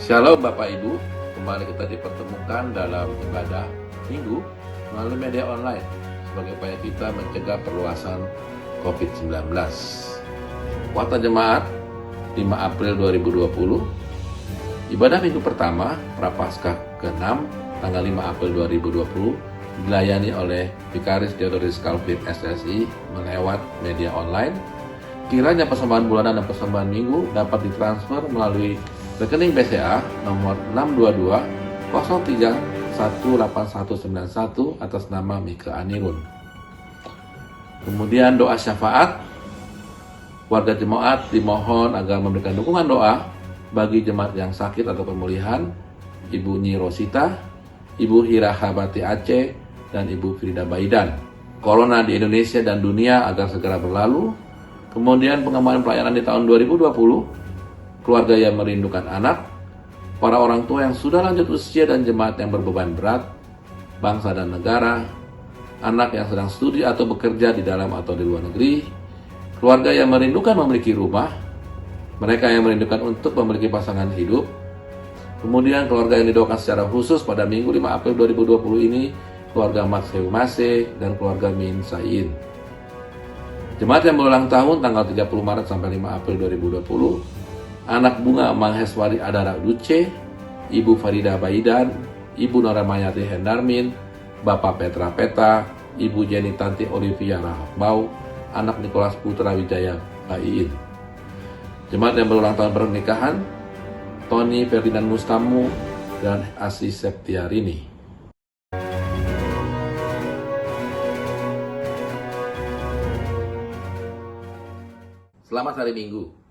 Shalom Bapak Ibu, kembali kita dipertemukan dalam ibadah minggu melalui media online sebagai upaya kita mencegah perluasan COVID-19. Kuartal Jemaat 5 April 2020, ibadah minggu pertama Prapaskah ke-6 tanggal 5 April 2020 dilayani oleh Vikaris Theodoris Calvin SSI melewat media online. Kiranya persembahan bulanan dan persembahan minggu dapat ditransfer melalui rekening BCA nomor 622-03-18191 atas nama Mika Anirun. Kemudian doa syafaat, warga jemaat dimohon agar memberikan dukungan doa bagi jemaat yang sakit atau pemulihan, Ibu Nyi Rosita, Ibu Hira Habati Aceh, dan Ibu Frida Baidan. Corona di Indonesia dan dunia agar segera berlalu. Kemudian pengembangan pelayanan di tahun 2020, keluarga yang merindukan anak, para orang tua yang sudah lanjut usia dan jemaat yang berbeban berat, bangsa dan negara, anak yang sedang studi atau bekerja di dalam atau di luar negeri, keluarga yang merindukan memiliki rumah, mereka yang merindukan untuk memiliki pasangan hidup, kemudian keluarga yang didoakan secara khusus pada Minggu 5 April 2020 ini, keluarga Mas Heu Mase dan keluarga Min Sain. Jemaat yang berulang tahun tanggal 30 Maret sampai 5 April 2020, anak Bunga Mangheswari Adara Duce, Ibu Farida Baidan, Ibu Nora Mayati Hendarmin, Bapak Petra Peta, Ibu Jenny Tanti Olivia Rahbau, anak Nikolas Putra Wijaya Baiin. Jemaat yang berulang tahun pernikahan, Tony Ferdinand Mustamu dan Asi Septiarini. Selamat hari Minggu.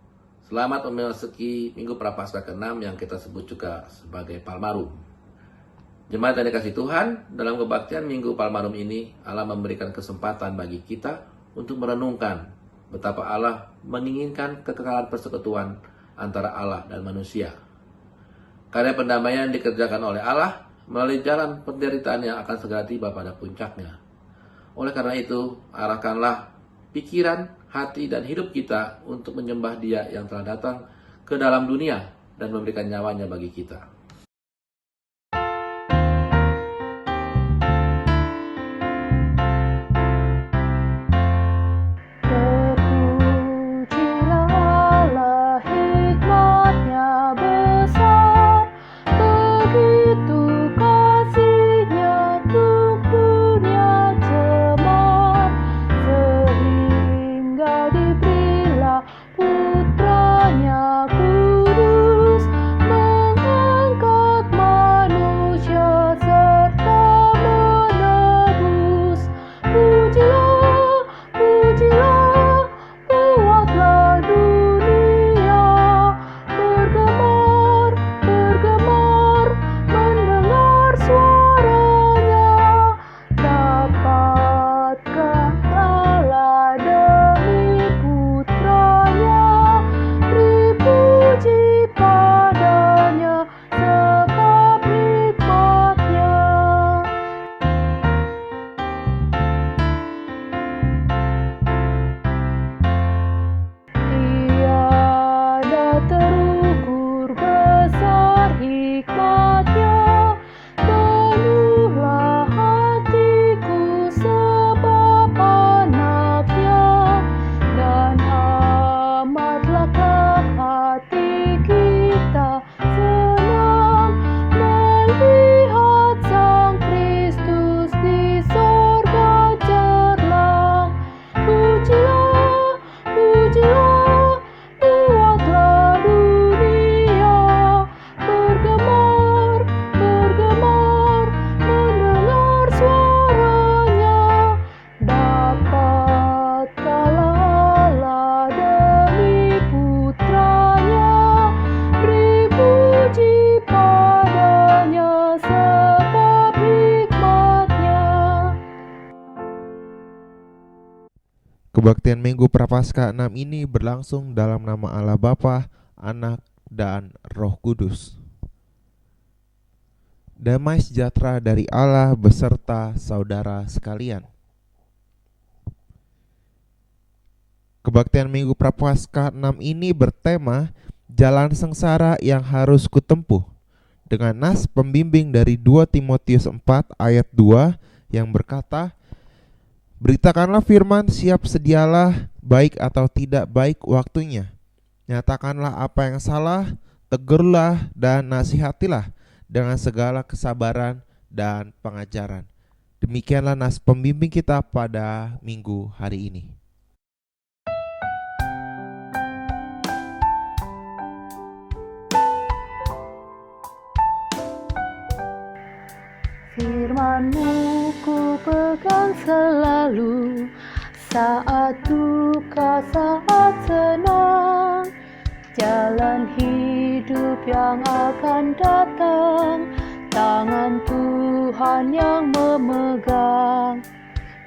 Selamat memasuki Minggu Prapaskah ke-6 yang kita sebut juga sebagai Palmarum. Jemaat yang dikasihi Tuhan, dalam kebaktian Minggu Palmarum ini, Allah memberikan kesempatan bagi kita untuk merenungkan betapa Allah menginginkan kekekalan persekutuan antara Allah dan manusia. Karya pendamaian dikerjakan oleh Allah melalui jalan penderitaan yang akan segera tiba pada puncaknya. Oleh karena itu, arahkanlah pikiran, hati, dan hidup kita untuk menyembah Dia yang telah datang ke dalam dunia dan memberikan nyawanya bagi kita. Kebaktian Minggu Prapaskah 6 ini berlangsung dalam nama Allah Bapa, Anak, dan Roh Kudus. Damai sejahtera dari Allah beserta saudara sekalian. Kebaktian Minggu Prapaskah 6 ini bertema jalan sengsara yang harus kutempuh, dengan nas pembimbing dari 2 Timotius 4 ayat 2 yang berkata, beritakanlah firman, siap sedialah, baik atau tidak baik waktunya. Nyatakanlah apa yang salah, tegurlah dan nasihatilah dengan segala kesabaran dan pengajaran. Demikianlah nas pembimbing kita pada minggu hari ini. Firman-Mu ku pegang selalu, saat duka, saat senang, jalan hidup yang akan datang, tangan Tuhan yang memegang.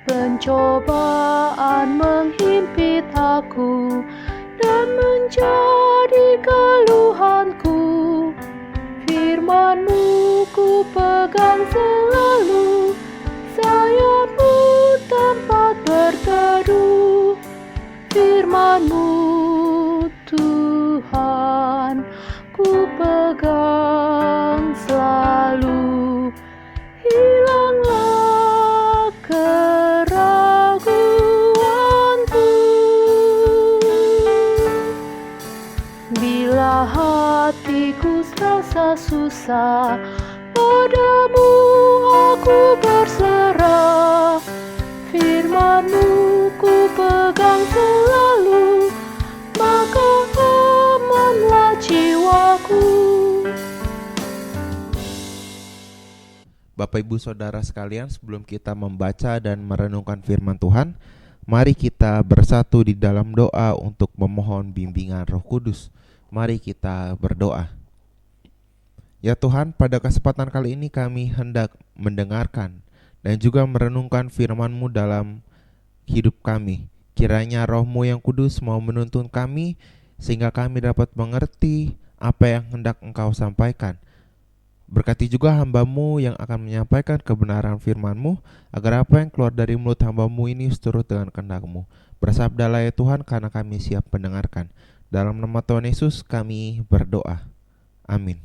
Pencobaan menghimpit aku dan menjadi keluhanku. Firman-Mu ku pegang selalu, sayap-Mu tempat berteduh. Firman-Mu Tuhan ku pegang selalu, hilanglah keraguanku. Bila hatiku serasa susah, padamu aku berserah. Firman-Mu ku pegang selalu, maka amanlah jiwaku. Bapak Ibu Saudara sekalian, sebelum kita membaca dan merenungkan firman Tuhan, mari kita bersatu di dalam doa untuk memohon bimbingan Roh Kudus. Mari kita berdoa. Ya Tuhan, pada kesempatan kali ini kami hendak mendengarkan dan juga merenungkan firman-Mu dalam hidup kami. Kiranya Roh-Mu yang kudus mau menuntun kami, sehingga kami dapat mengerti apa yang hendak Engkau sampaikan. Berkati juga hamba-Mu yang akan menyampaikan kebenaran firman-Mu, agar apa yang keluar dari mulut hamba-Mu ini seturut dengan kehendak-Mu. Bersabdalah ya Tuhan, karena kami siap mendengarkan. Dalam nama Tuhan Yesus kami berdoa. Amin.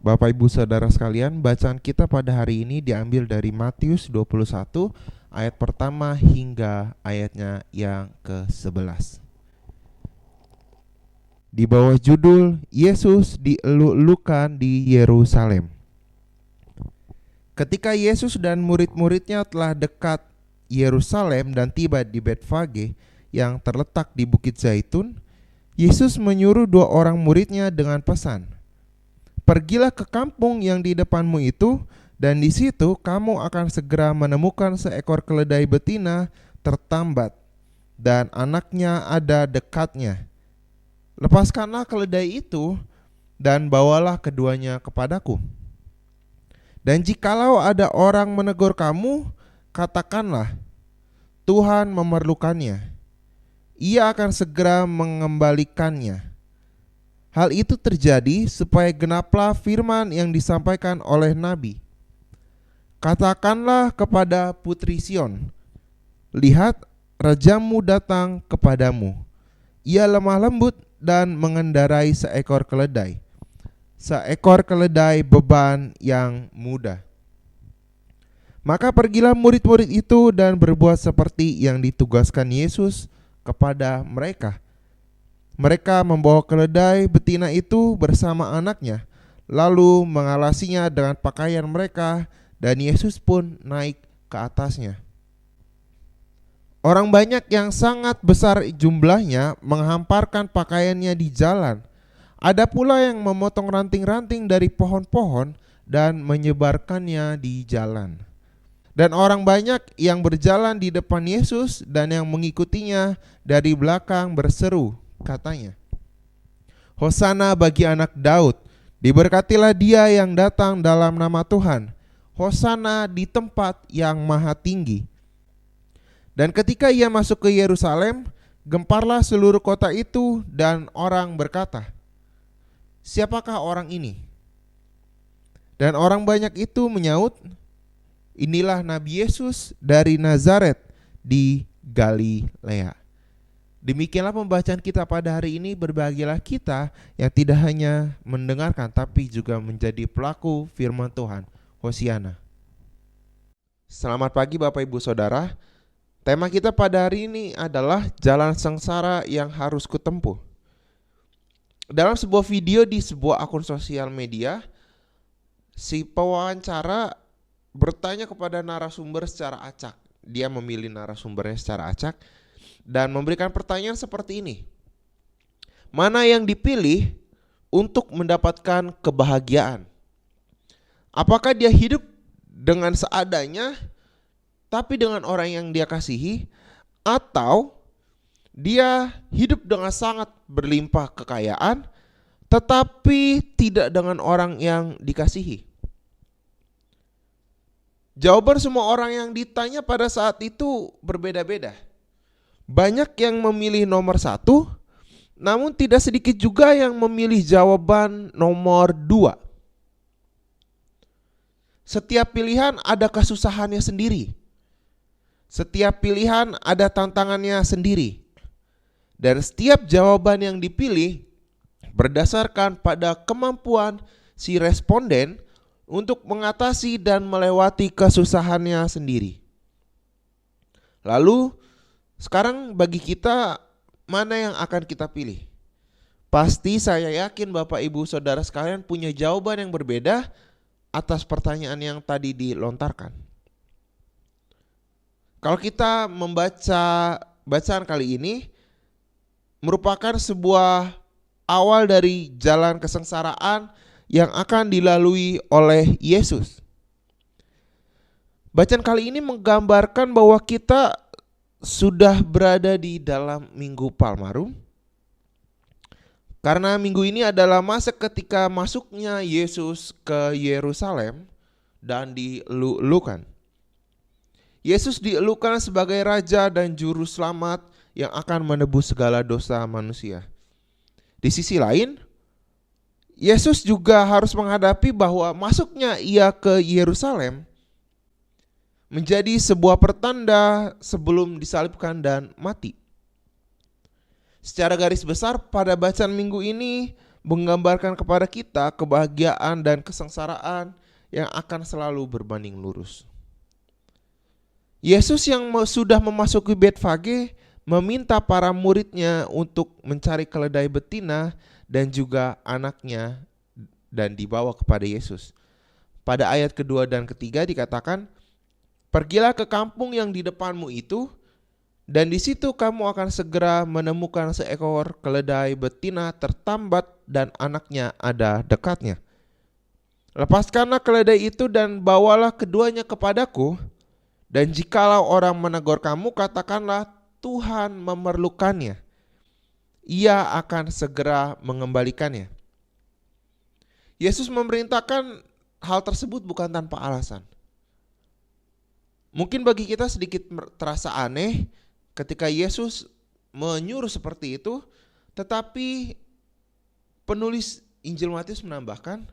Bapak Ibu Saudara sekalian, bacaan kita pada hari ini diambil dari Matius 21 ayat pertama hingga ayatnya yang ke-11. Di bawah judul Yesus dieluk-elukan di Yerusalem. Ketika Yesus dan murid-muridnya telah dekat Yerusalem dan tiba di Betfage yang terletak di Bukit Zaitun, Yesus menyuruh 2 orang muridnya dengan pesan, pergilah ke kampung yang di depanmu itu, dan di situ kamu akan segera menemukan seekor keledai betina tertambat dan anaknya ada dekatnya. Lepaskanlah keledai itu dan bawalah keduanya kepadaku. Dan jikalau ada orang menegur kamu, katakanlah, Tuhan memerlukannya. Ia akan segera mengembalikannya. Hal itu terjadi supaya genaplah firman yang disampaikan oleh Nabi. Katakanlah kepada putri Sion, lihat, rajamu datang kepadamu. Ia lemah lembut dan mengendarai seekor keledai beban yang mudah. Maka pergilah murid-murid itu dan berbuat seperti yang ditugaskan Yesus kepada mereka. Mereka membawa keledai betina itu bersama anaknya, lalu mengalasinya dengan pakaian mereka, dan Yesus pun naik ke atasnya. Orang banyak yang sangat besar jumlahnya menghamparkan pakaiannya di jalan. Ada pula yang memotong ranting-ranting dari pohon-pohon dan menyebarkannya di jalan. Dan orang banyak yang berjalan di depan Yesus dan yang mengikutinya dari belakang berseru, katanya, Hosana bagi anak Daud, diberkatilah dia yang datang dalam nama Tuhan, Hosana di tempat yang maha tinggi. Dan ketika ia masuk ke Yerusalem, gemparlah seluruh kota itu, dan orang berkata, siapakah orang ini? Dan orang banyak itu menyaut, inilah Nabi Yesus dari Nazaret di Galilea. Demikianlah pembacaan kita pada hari ini. Berbahagialah kita yang tidak hanya mendengarkan tapi juga menjadi pelaku firman Tuhan. Hosiana. Selamat pagi Bapak Ibu Saudara. Tema kita pada hari ini adalah jalan sengsara yang harus kutempuh. Dalam sebuah video di sebuah akun sosial media, si pewawancara bertanya kepada narasumber secara acak. Dia memilih narasumbernya secara acak dan memberikan pertanyaan seperti ini. Mana yang dipilih untuk mendapatkan kebahagiaan? Apakah dia hidup dengan seadanya tapi dengan orang yang dia kasihi, atau dia hidup dengan sangat berlimpah kekayaan tetapi tidak dengan orang yang dikasihi? Jawaban semua orang yang ditanya pada saat itu berbeda-beda. Banyak yang memilih nomor 1, namun tidak sedikit juga yang memilih jawaban nomor 2. Setiap pilihan ada kesusahannya sendiri. Setiap pilihan ada tantangannya sendiri. Dan setiap jawaban yang dipilih berdasarkan pada kemampuan si responden untuk mengatasi dan melewati kesusahannya sendiri. Lalu, sekarang bagi kita, mana yang akan kita pilih? Pasti saya yakin Bapak Ibu Saudara sekalian punya jawaban yang berbeda atas pertanyaan yang tadi dilontarkan. Kalau kita membaca bacaan kali ini, merupakan sebuah awal dari jalan kesengsaraan yang akan dilalui oleh Yesus. Bacaan kali ini menggambarkan bahwa kita sudah berada di dalam Minggu Palmarum, karena minggu ini adalah masa ketika masuknya Yesus ke Yerusalem dan dielulukan. Yesus dielulukan sebagai Raja dan Juru Selamat yang akan menebus segala dosa manusia. Di sisi lain, Yesus juga harus menghadapi bahwa masuknya ia ke Yerusalem menjadi sebuah pertanda sebelum disalibkan dan mati. Secara garis besar, pada bacaan minggu ini menggambarkan kepada kita kebahagiaan dan kesengsaraan yang akan selalu berbanding lurus. Yesus yang sudah memasuki Betfage meminta para muridnya untuk mencari keledai betina dan juga anaknya dan dibawa kepada Yesus. Pada ayat kedua dan ketiga dikatakan, "Pergilah ke kampung yang di depanmu itu, dan di situ kamu akan segera menemukan seekor keledai betina tertambat dan anaknya ada dekatnya. Lepaskanlah keledai itu dan bawalah keduanya kepadaku, dan jikalau orang menegur kamu, katakanlah Tuhan memerlukannya. Ia akan segera mengembalikannya." Yesus memerintahkan hal tersebut bukan tanpa alasan. Mungkin bagi kita sedikit terasa aneh ketika Yesus menyuruh seperti itu, tetapi penulis Injil Matius menambahkan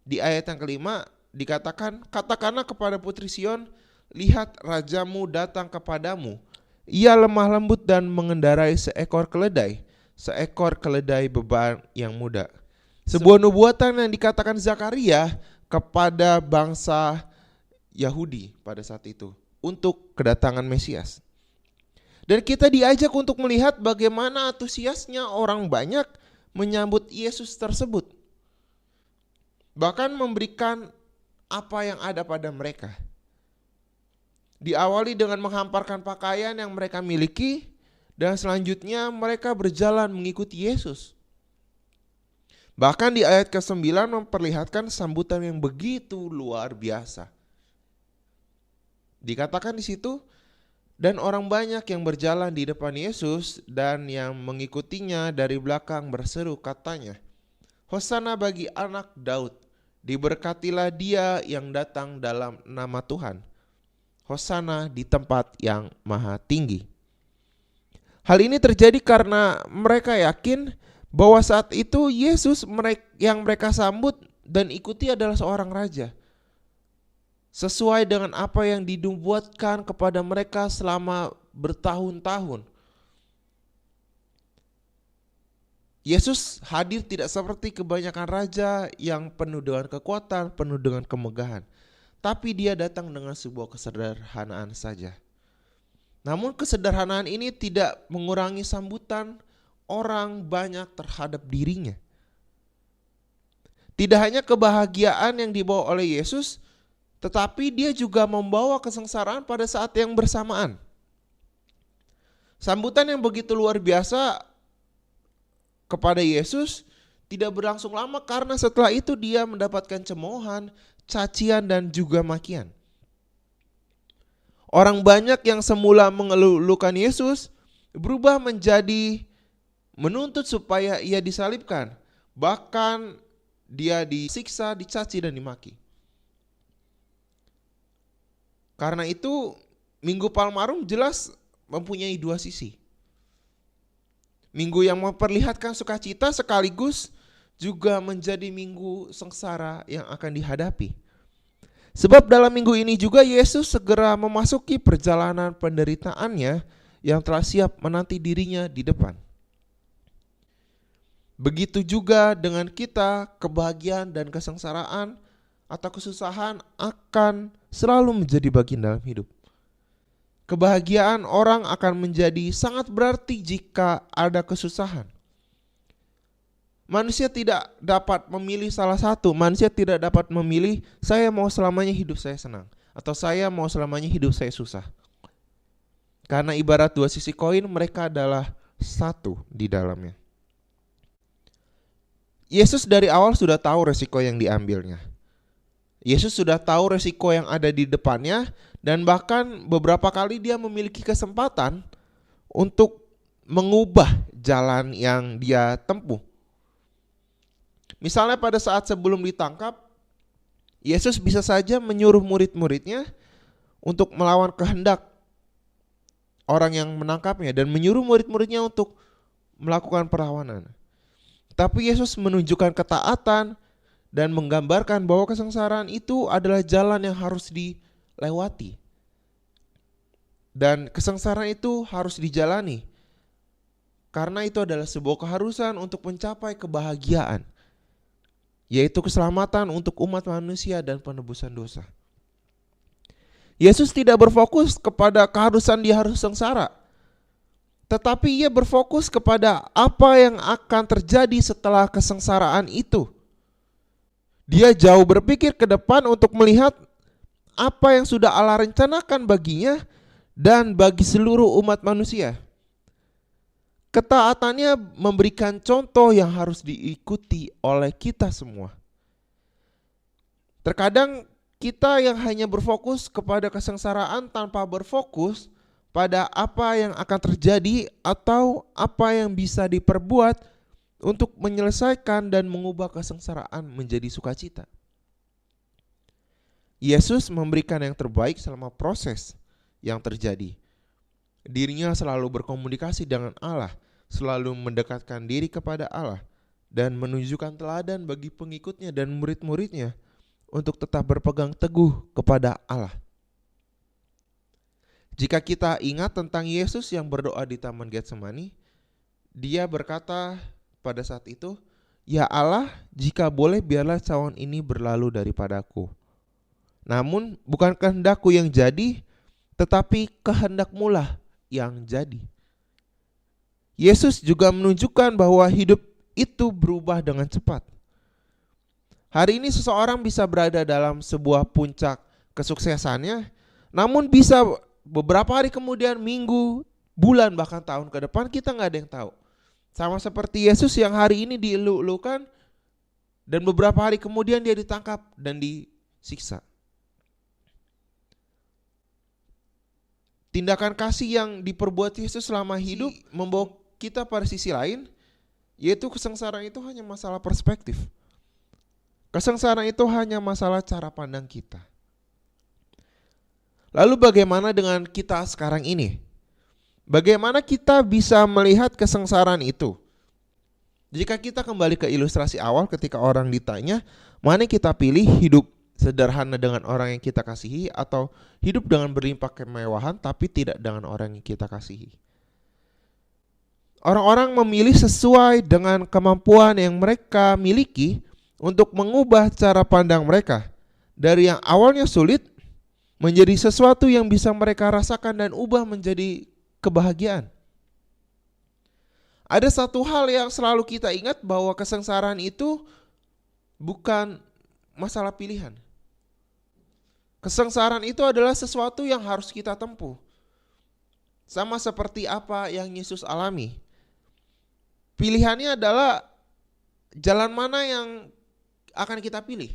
di ayat yang kelima dikatakan, "Katakanlah kepada putri Sion, lihat rajamu datang kepadamu. Ia lemah lembut dan mengendarai seekor keledai beban yang muda." Sebuah nubuatan yang dikatakan Zakaria kepada bangsa Yahudi pada saat itu untuk kedatangan Mesias. Dan kita diajak untuk melihat bagaimana antusiasnya orang banyak menyambut Yesus tersebut. Bahkan memberikan apa yang ada pada mereka. Diawali dengan menghamparkan pakaian yang mereka miliki, dan selanjutnya mereka berjalan mengikuti Yesus. Bahkan di ayat ke-9 memperlihatkan sambutan yang begitu luar biasa. Dikatakan di situ, dan orang banyak yang berjalan di depan Yesus dan yang mengikutinya dari belakang berseru, katanya, "Hosana bagi anak Daud, diberkatilah dia yang datang dalam nama Tuhan. Hosana di tempat yang maha tinggi." Hal ini terjadi karena mereka yakin bahwa saat itu Yesus yang mereka sambut dan ikuti adalah seorang raja. Sesuai dengan apa yang dinubuatkan kepada mereka selama bertahun-tahun. Yesus hadir tidak seperti kebanyakan raja yang penuh dengan kekuatan, penuh dengan kemegahan. Tapi dia datang dengan sebuah kesederhanaan saja. Namun kesederhanaan ini tidak mengurangi sambutan orang banyak terhadap dirinya. Tidak hanya kebahagiaan yang dibawa oleh Yesus, tetapi dia juga membawa kesengsaraan pada saat yang bersamaan. Sambutan yang begitu luar biasa kepada Yesus tidak berlangsung lama karena setelah itu dia mendapatkan cemoohan, cacian dan juga makian. Orang banyak yang semula mengeluhkan Yesus berubah menjadi menuntut supaya ia disalibkan. Bahkan dia disiksa, dicaci dan dimaki. Karena itu Minggu Palmarum jelas mempunyai dua sisi. Minggu yang memperlihatkan sukacita sekaligus juga menjadi minggu sengsara yang akan dihadapi. Sebab dalam minggu ini juga Yesus segera memasuki perjalanan penderitaannya yang telah siap menanti dirinya di depan. Begitu juga dengan kita, kebahagiaan dan kesengsaraan atau kesusahan akan selalu menjadi bagian dalam hidup. Kebahagiaan orang akan menjadi sangat berarti jika ada kesusahan. Manusia tidak dapat memilih salah satu. Manusia tidak dapat memilih saya mau selamanya hidup saya senang atau saya mau selamanya hidup saya susah. Karena ibarat dua sisi koin, mereka adalah satu di dalamnya. Yesus dari awal sudah tahu resiko yang diambilnya. Yesus sudah tahu resiko yang ada di depannya dan bahkan beberapa kali dia memiliki kesempatan untuk mengubah jalan yang dia tempuh. Misalnya pada saat sebelum ditangkap, Yesus bisa saja menyuruh murid-muridnya untuk melawan kehendak orang yang menangkapnya dan menyuruh murid-muridnya untuk melakukan perlawanan. Tapi Yesus menunjukkan ketaatan dan menggambarkan bahwa kesengsaraan itu adalah jalan yang harus dilewati. Dan kesengsaraan itu harus dijalani. Karena itu adalah sebuah keharusan untuk mencapai kebahagiaan, yaitu keselamatan untuk umat manusia dan penebusan dosa. Yesus tidak berfokus kepada keharusan dia harus sengsara, tetapi ia berfokus kepada apa yang akan terjadi setelah kesengsaraan itu. Dia jauh berpikir ke depan untuk melihat apa yang sudah Allah rencanakan baginya dan bagi seluruh umat manusia. Ketaatannya memberikan contoh yang harus diikuti oleh kita semua. Terkadang kita yang hanya berfokus kepada kesengsaraan tanpa berfokus pada apa yang akan terjadi atau apa yang bisa diperbuat untuk menyelesaikan dan mengubah kesengsaraan menjadi sukacita. Yesus memberikan yang terbaik selama proses yang terjadi. Dirinya selalu berkomunikasi dengan Allah, selalu mendekatkan diri kepada Allah, dan menunjukkan teladan bagi pengikutnya dan murid-muridnya untuk tetap berpegang teguh kepada Allah. Jika kita ingat tentang Yesus yang berdoa di Taman Getsemani, dia berkata pada saat itu, "Ya Allah, jika boleh biarlah cawan ini berlalu daripadaku. Namun bukan kehendakku yang jadi, tetapi kehendakmu lah yang jadi." Yesus juga menunjukkan bahwa hidup itu berubah dengan cepat. Hari ini seseorang bisa berada dalam sebuah puncak kesuksesannya, namun bisa beberapa hari kemudian, minggu, bulan, bahkan tahun ke depan kita gak ada yang tahu. Sama seperti Yesus yang hari ini dielu-elukan dan beberapa hari kemudian dia ditangkap dan disiksa. Tindakan kasih yang diperbuat Yesus selama hidup membawa kita pada sisi lain, yaitu kesengsaraan itu hanya masalah perspektif. Kesengsaraan itu hanya masalah cara pandang kita. Lalu bagaimana dengan kita sekarang ini? Bagaimana kita bisa melihat kesengsaraan itu? Jika kita kembali ke ilustrasi awal ketika orang ditanya, mana kita pilih, hidup sederhana dengan orang yang kita kasihi atau hidup dengan berlimpah kemewahan tapi tidak dengan orang yang kita kasihi? Orang-orang memilih sesuai dengan kemampuan yang mereka miliki untuk mengubah cara pandang mereka dari yang awalnya sulit menjadi sesuatu yang bisa mereka rasakan dan ubah menjadi kebahagiaan. Ada satu hal yang selalu kita ingat, bahwa kesengsaraan itu bukan masalah pilihan. Kesengsaraan itu adalah sesuatu yang harus kita tempuh. Sama seperti apa yang Yesus alami. Pilihannya adalah jalan mana yang akan kita pilih.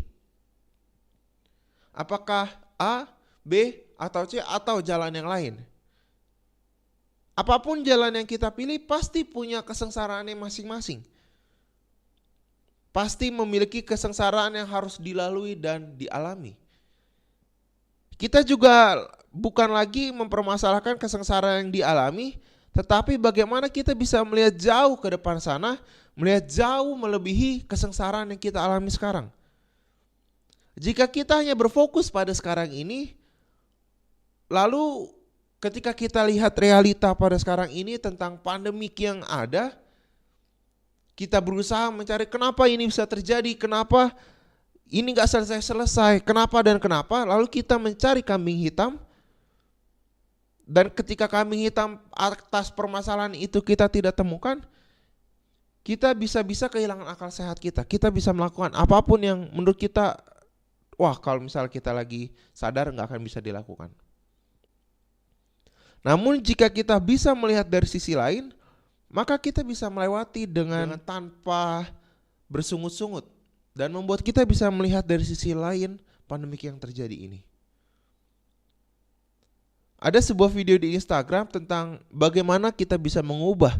Apakah A, B, atau C, atau jalan yang lain. Apapun jalan yang kita pilih pasti punya kesengsaraannya masing-masing. Pasti memiliki kesengsaraan yang harus dilalui dan dialami. Kita juga bukan lagi mempermasalahkan kesengsaraan yang dialami, tetapi bagaimana kita bisa melihat jauh ke depan sana, melihat jauh melebihi kesengsaraan yang kita alami sekarang. Jika kita hanya berfokus pada sekarang ini, lalu ketika kita lihat realita pada sekarang ini tentang pandemik yang ada, kita berusaha mencari kenapa ini bisa terjadi, kenapa ini gak selesai-selesai, kenapa dan kenapa, lalu kita mencari kambing hitam. Dan ketika kambing hitam atas permasalahan itu kita tidak temukan, kita bisa kehilangan akal sehat kita. Kita bisa melakukan apapun yang menurut kita, wah kalau misalnya kita lagi sadar gak akan bisa dilakukan. Namun jika kita bisa melihat dari sisi lain, maka kita bisa melewati dengan tanpa bersungut-sungut. Dan membuat kita bisa melihat dari sisi lain pandemik yang terjadi ini. Ada sebuah video di Instagram tentang bagaimana kita bisa mengubah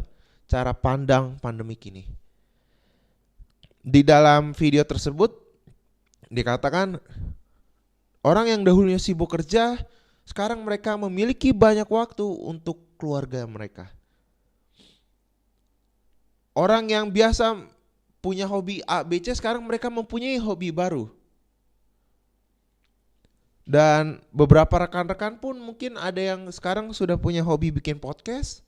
cara pandang pandemik ini. Di dalam video tersebut dikatakan orang yang dahulunya sibuk kerja, sekarang mereka memiliki banyak waktu untuk keluarga mereka. Orang yang biasa punya hobi A, B, C, sekarang mereka mempunyai hobi baru. Dan beberapa rekan-rekan pun mungkin ada yang sekarang sudah punya hobi bikin podcast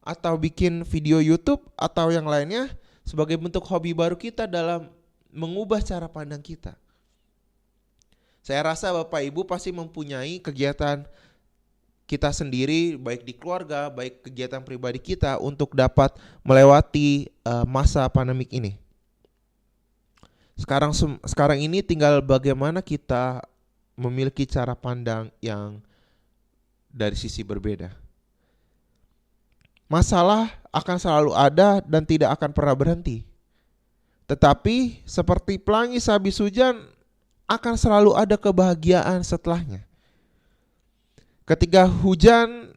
atau bikin video YouTube atau yang lainnya sebagai bentuk hobi baru kita dalam mengubah cara pandang kita. Saya rasa Bapak Ibu pasti mempunyai kegiatan kita sendiri, baik di keluarga, baik kegiatan pribadi kita untuk dapat melewati masa pandemik ini. Sekarang ini tinggal bagaimana kita memiliki cara pandang yang dari sisi berbeda. Masalah akan selalu ada dan tidak akan pernah berhenti. Tetapi seperti pelangi sehabis hujan, akan selalu ada kebahagiaan setelahnya. Ketika hujan,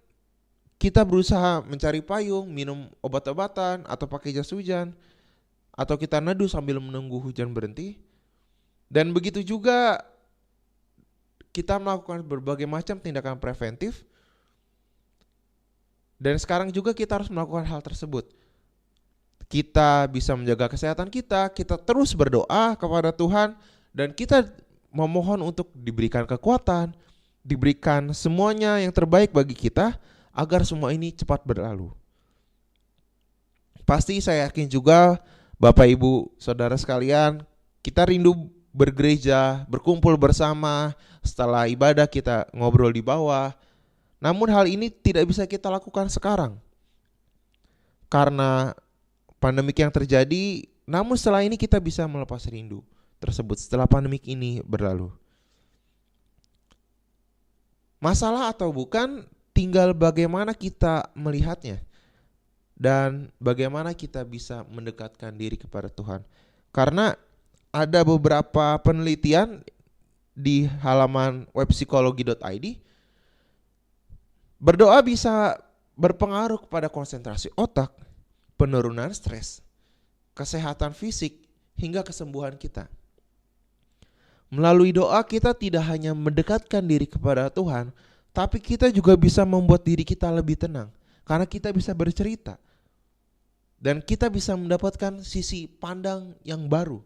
kita berusaha mencari payung, minum obat-obatan, atau pakai jas hujan, atau kita neduh sambil menunggu hujan berhenti. Dan begitu juga kita melakukan berbagai macam tindakan preventif. Dan sekarang juga kita harus melakukan hal tersebut. Kita bisa menjaga kesehatan kita terus berdoa kepada Tuhan, dan kita memohon untuk diberikan kekuatan, diberikan semuanya yang terbaik bagi kita agar semua ini cepat berlalu. Pasti saya yakin juga Bapak Ibu Saudara sekalian, kita rindu bergereja, berkumpul bersama, setelah ibadah kita ngobrol di bawah. Namun hal ini tidak bisa kita lakukan sekarang karena pandemik yang terjadi. Namun setelah ini kita bisa melepas rindu tersebut setelah pandemik ini berlalu. Masalah atau bukan, tinggal bagaimana kita melihatnya dan bagaimana kita bisa mendekatkan diri kepada Tuhan. Karena ada beberapa penelitian di halaman webpsikologi.id, berdoa bisa berpengaruh kepada konsentrasi otak, penurunan stres, kesehatan fisik, hingga kesembuhan kita. Melalui doa kita tidak hanya mendekatkan diri kepada Tuhan, tapi kita juga bisa membuat diri kita lebih tenang. Karena kita bisa bercerita. Dan kita bisa mendapatkan sisi pandang yang baru.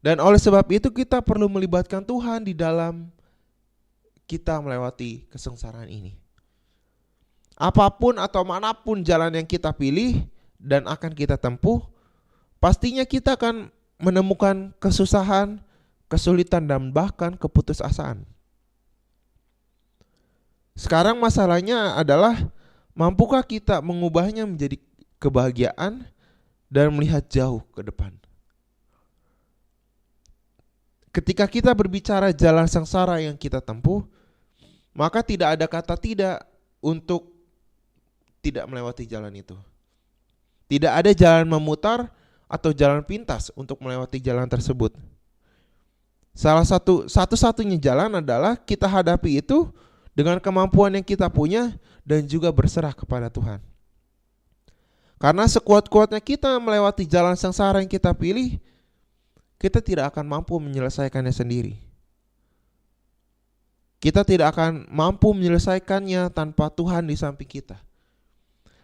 Dan oleh sebab itu kita perlu melibatkan Tuhan di dalam kita melewati kesengsaraan ini. apapun atau manapun jalan yang kita pilih dan akan kita tempuh, pastinya kita akan menemukan kesusahan, kesulitan, dan bahkan keputusasaan. Sekarang masalahnya adalah, mampukah kita mengubahnya menjadi kebahagiaan dan melihat jauh ke depan? Ketika kita berbicara jalan sengsara yang kita tempuh, maka tidak ada kata tidak untuk tidak melewati jalan itu. Tidak ada jalan memutar atau jalan pintas untuk melewati jalan tersebut. Satu-satunya jalan adalah kita hadapi itu dengan kemampuan yang kita punya dan juga berserah kepada Tuhan. Karena sekuat-kuatnya kita melewati jalan sengsara yang kita pilih, kita tidak akan mampu menyelesaikannya sendiri. Kita tidak akan mampu menyelesaikannya tanpa Tuhan di samping kita.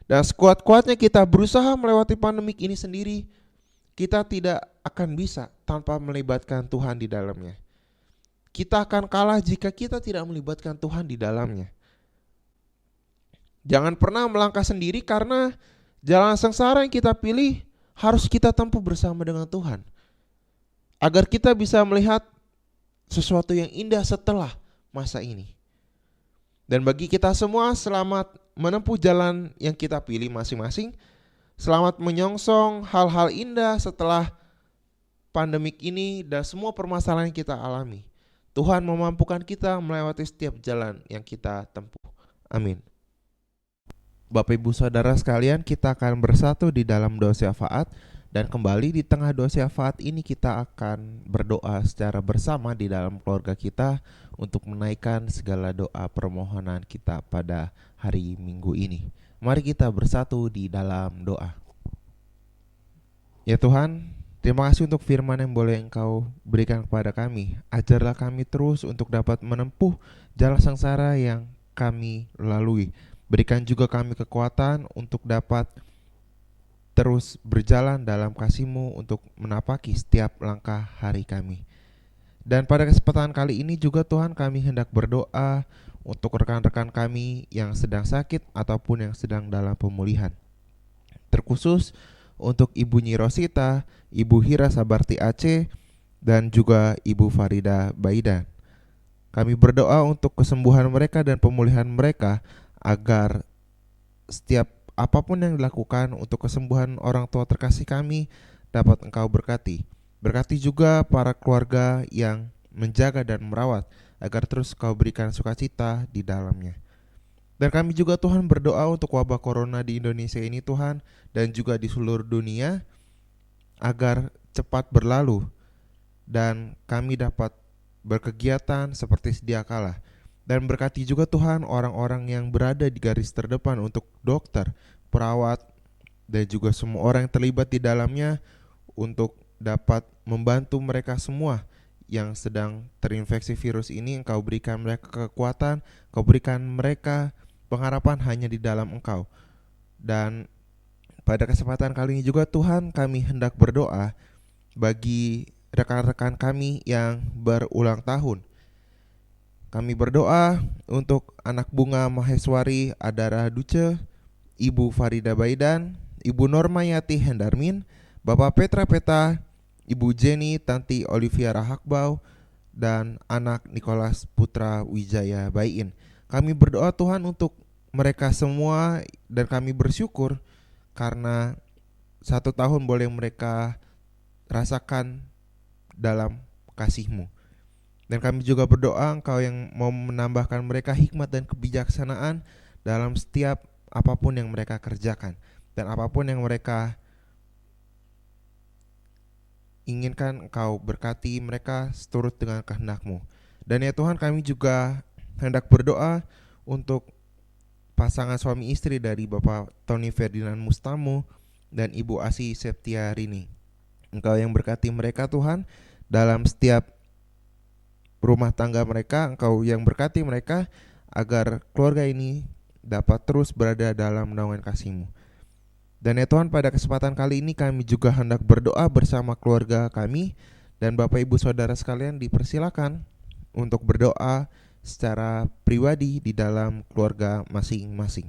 Dan sekuat-kuatnya kita berusaha melewati pandemik ini sendiri, kita tidak akan bisa tanpa melibatkan Tuhan di dalamnya. Kita akan kalah jika kita tidak melibatkan Tuhan di dalamnya. Jangan pernah melangkah sendiri, karena jalan sengsara yang kita pilih harus kita tempuh bersama dengan Tuhan, agar kita bisa melihat sesuatu yang indah setelah masa ini. Dan bagi kita semua, selamat menempuh jalan yang kita pilih masing-masing. Selamat menyongsong hal-hal indah setelah pandemik ini dan semua permasalahan yang kita alami. Tuhan memampukan kita melewati setiap jalan yang kita tempuh. Amin. Bapak Ibu Saudara sekalian, kita akan bersatu di dalam doa syafaat. Dan kembali di tengah doa syafaat ini kita akan berdoa secara bersama di dalam keluarga kita untuk menaikkan segala doa permohonan kita pada hari Minggu ini. Mari kita bersatu di dalam doa. Ya Tuhan, terima kasih untuk firman yang boleh Engkau berikan kepada kami. Ajarlah kami terus untuk dapat menempuh jalan sengsara yang kami lalui. Berikan juga kami kekuatan untuk dapat terus berjalan dalam kasih-Mu untuk menapaki setiap langkah hari kami. Dan pada kesempatan kali ini juga Tuhan, kami hendak berdoa untuk rekan-rekan kami yang sedang sakit ataupun yang sedang dalam pemulihan. Terkhusus untuk Ibu Nyi Rosita, Ibu Hira Sabarti Aceh, dan juga Ibu Farida Baidan. Kami berdoa untuk kesembuhan mereka dan pemulihan mereka, agar setiap apapun yang dilakukan untuk kesembuhan orang tua terkasih kami dapat Engkau berkati. Berkati juga para keluarga yang menjaga dan merawat, agar terus Kau berikan sukacita di dalamnya. Dan kami juga Tuhan berdoa untuk wabah corona di Indonesia ini Tuhan, dan juga di seluruh dunia, agar cepat berlalu dan kami dapat berkegiatan seperti sedia kala. Dan berkati juga Tuhan orang-orang yang berada di garis terdepan untuk dokter, perawat, dan juga semua orang yang terlibat di dalamnya, untuk dapat membantu mereka semua yang sedang terinfeksi virus ini. Engkau berikan mereka kekuatan, Engkau berikan mereka pengharapan hanya di dalam Engkau. Dan pada kesempatan kali ini juga Tuhan, kami hendak berdoa bagi rekan-rekan kami yang berulang tahun. Kami berdoa untuk anak Bunga Maheswari Adara Duce, Ibu Farida Baidan, Ibu Normayati Hendarmin, Bapak Petra Peta, Ibu Jenny Tanti Olivia Rahakbau, dan anak Nicholas Putra Wijaya Bayin. Kami berdoa Tuhan untuk mereka semua, dan kami bersyukur karena 1 tahun boleh mereka rasakan dalam kasih-Mu. Dan kami juga berdoa Engkau yang mau menambahkan mereka hikmat dan kebijaksanaan dalam setiap apapun yang mereka kerjakan, dan apapun yang mereka inginkan Engkau berkati mereka seturut dengan kehendak-Mu. Dan ya Tuhan, kami juga hendak berdoa untuk pasangan suami istri dari Bapak Tony Ferdinand Mustamo dan Ibu Asi Septia Rini. Engkau yang berkati mereka Tuhan dalam setiap rumah tangga mereka. Engkau yang berkati mereka agar keluarga ini dapat terus berada dalam naungan kasih-Mu. Dan ya Tuhan, pada kesempatan kali ini kami juga hendak berdoa bersama keluarga kami, dan Bapak Ibu Saudara sekalian dipersilakan untuk berdoa secara pribadi di dalam keluarga masing-masing.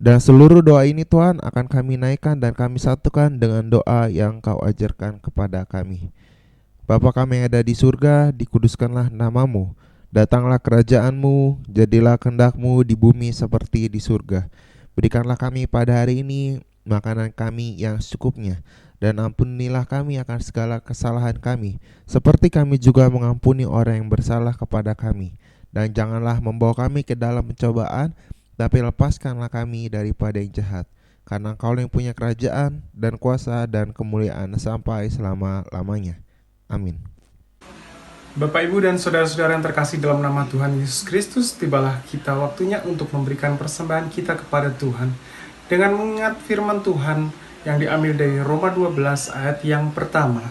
Dan seluruh doa ini Tuhan akan kami naikkan dan kami satukan dengan doa yang Kau ajarkan kepada kami. Bapa kami yang ada di surga, dikuduskanlah namamu. Datanglah kerajaan-Mu, jadilah kehendak-Mu di bumi seperti di surga. Berikanlah kami pada hari ini makanan kami yang secukupnya, dan ampunilah kami akan segala kesalahan kami, seperti kami juga mengampuni orang yang bersalah kepada kami. Dan janganlah membawa kami ke dalam pencobaan, tapi lepaskanlah kami daripada yang jahat. Karena Engkau yang punya kerajaan dan kuasa dan kemuliaan sampai selama-lamanya. Amin. Bapak, Ibu, dan saudara-saudara yang terkasih dalam nama Tuhan Yesus Kristus, tibalah kita waktunya untuk memberikan persembahan kita kepada Tuhan dengan mengingat firman Tuhan yang diambil dari Roma 12 ayat yang pertama.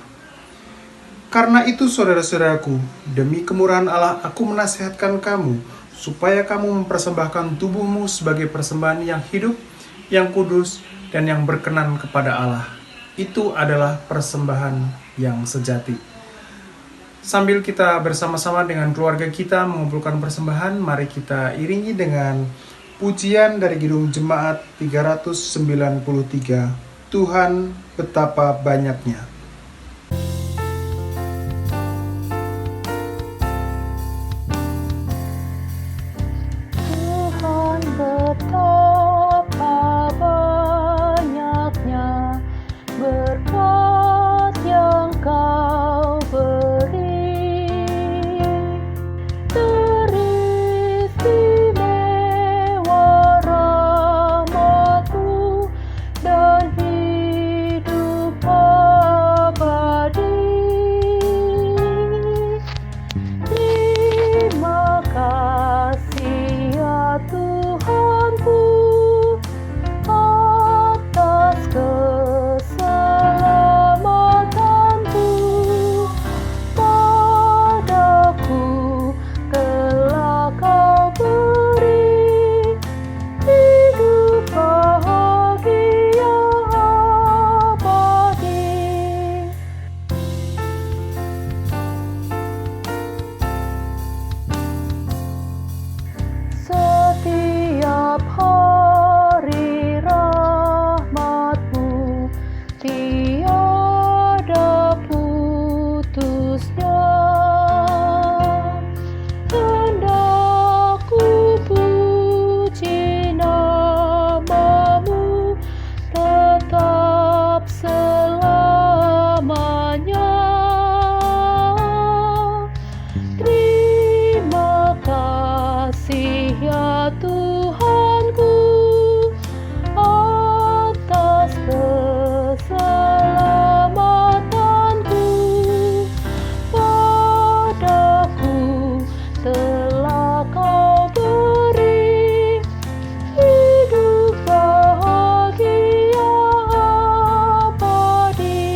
Karena itu saudara-saudaraku, demi kemurahan Allah aku menasihatkan kamu, supaya kamu mempersembahkan tubuhmu sebagai persembahan yang hidup, yang kudus, dan yang berkenan kepada Allah. Itu adalah persembahan yang sejati. Sambil kita bersama-sama dengan keluarga kita mengumpulkan persembahan, mari kita iringi dengan pujian dari Kidung Jemaat 393. Tuhan betapa banyaknya. Tuhan betapa banyaknya berkat yang Kau beri. Teristimewa rahmat-Mu dan hidup abadi. Terima kasih ya Tuhanku atas keselamatanku padaku, telah Kau beri hidup bahagia abadi. Setiap hari rahmat-Mu tiada putusnya. Hendak ku puji nama-Mu tetap selamanya. Terima kasih ya Tuhanku atas keselamatanku padaku, telah Kau beri hidup bahagia abadi.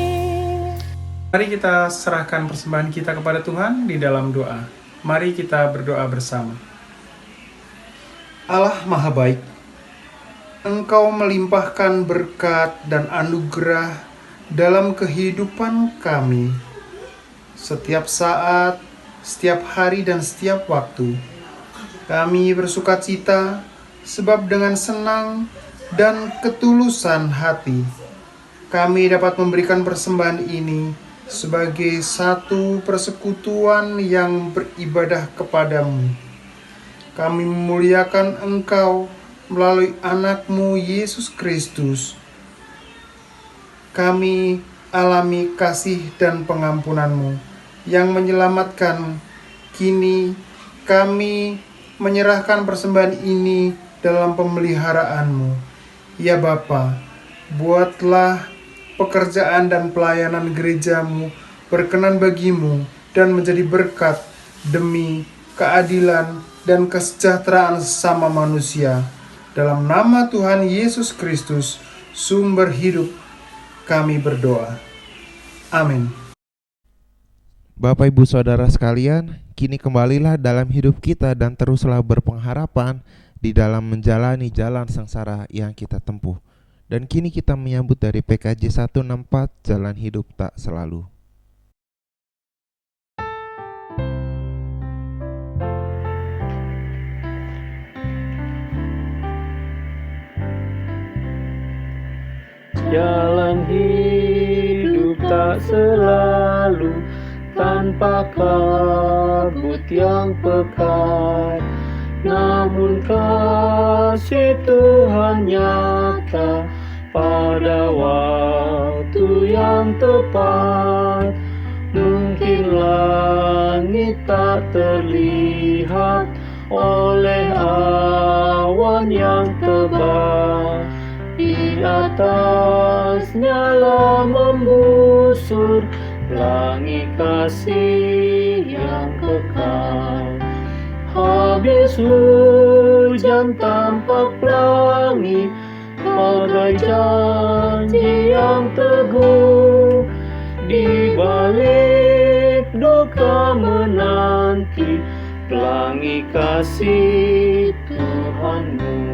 Mari kita serahkan persembahan kita kepada Tuhan di dalam doa. Mari kita berdoa bersama. Allah Maha Baik, Engkau melimpahkan berkat dan anugerah dalam kehidupan kami. Setiap saat, setiap hari, dan setiap waktu, kami bersukacita sebab dengan senang dan ketulusan hati, kami dapat memberikan persembahan ini sebagai satu persekutuan yang beribadah kepadamu. Kami memuliakan Engkau melalui anak-Mu Yesus Kristus. Kami alami kasih dan pengampunan-Mu yang menyelamatkan. Kini kami menyerahkan persembahan ini dalam pemeliharaan-Mu. Ya Bapa, buatlah pekerjaan dan pelayanan gereja-Mu berkenan bagi-Mu dan menjadi berkat demi keadilan dan kesejahteraan sesama manusia. Dalam nama Tuhan Yesus Kristus, sumber hidup, kami berdoa. Amin. Bapak Ibu Saudara sekalian, kini kembalilah dalam hidup kita dan teruslah berpengharapan di dalam menjalani jalan sengsara yang kita tempuh. Dan kini kita menyambut dari PKJ 164, Jalan Hidup Tak Selalu. Jalan hidup tak selalu tanpa kabut yang pekat, namun kasih Tuhan nyata pada waktu yang tepat. Mungkin langit tak terlihat oleh awan yang tebal, di atasnya lah membusur pelangi kasih yang kekal. Habis hujan tampak pelangi, bagai janji yang teguh. Di balik duka menanti pelangi kasih Tuhanmu.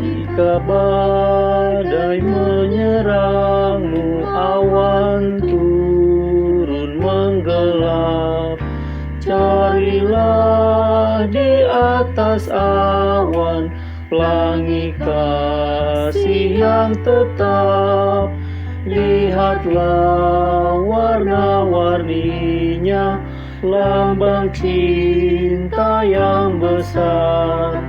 Jika badai menyerangmu, awan turun menggelap, carilah di atas awan pelangi kasih yang tetap. Lihatlah warna-warninya, lambang cinta yang besar.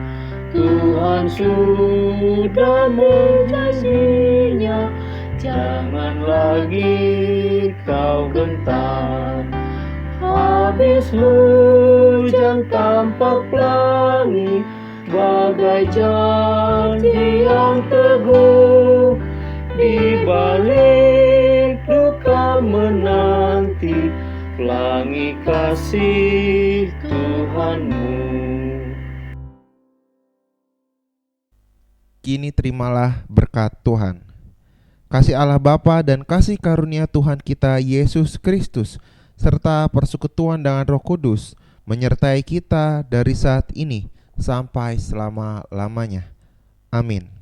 Tuhan sudah menjanjinya, jangan lagi kau gentar. Habis hujan tampak pelangi, bagai janji yang teguh. Di balik duka menanti pelangi kasih Tuhanmu. Kini terimalah berkat Tuhan. Kasih Allah Bapa dan kasih karunia Tuhan kita Yesus Kristus serta persekutuan dengan Roh Kudus menyertai kita dari saat ini sampai selama-lamanya. Amin.